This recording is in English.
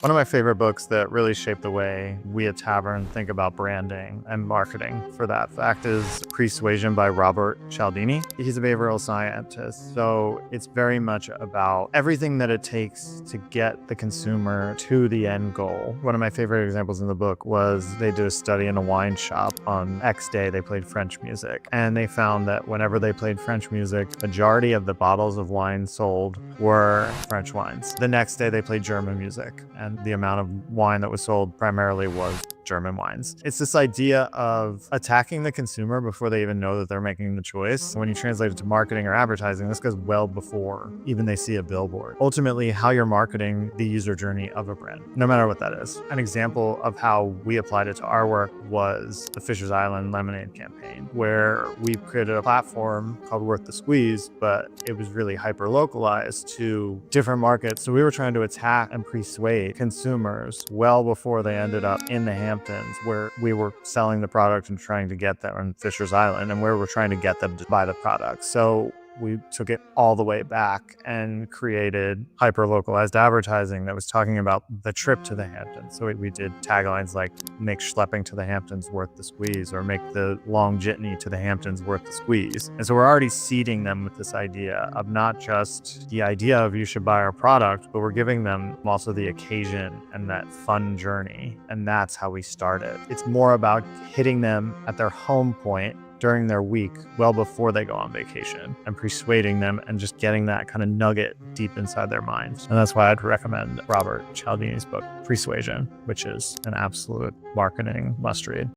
One of my favorite books that really shaped the way we at Tavern think about branding and marketing for that fact is Pre-Suasion by Robert Cialdini. He's a behavioral scientist, so it's very much about everything that it takes to get the consumer to the end goal. One of my favorite examples in the book was they did a study in a wine shop. On X day, they played French music, and they found that whenever they played French music, majority of the bottles of wine sold were French wines. The next day, they played German music, and the amount of wine that was sold primarily was German wines. It's this idea of attacking the consumer before they even know that they're making the choice. When you translate it to marketing or advertising, this goes well before even they see a billboard. Ultimately, how you're marketing the user journey of a brand, no matter what that is. An example of how we applied it to our work was the Fisher's Island lemonade campaign, where we created a platform called Worth the Squeeze, but it was really hyper-localized to different markets. So we were trying to attack and persuade consumers well before they ended up in the Hamptons, where we were selling the product and trying to get them on Fisher's Island, and where we're trying to get them to buy the product. So we took it all the way back and created hyper-localized advertising that was talking about the trip to the Hamptons. So we did taglines like make schlepping to the Hamptons worth the squeeze, or make the long jitney to the Hamptons worth the squeeze. And so we're already seeding them with this idea of not just the idea of you should buy our product, but we're giving them also the occasion and that fun journey. And that's how we started. It's more about hitting them at their home point during their week, well before they go on vacation, and persuading them and just getting that kind of nugget deep inside their minds. And that's why I'd recommend Robert Cialdini's book, Pre-Suasion, which is an absolute marketing must read.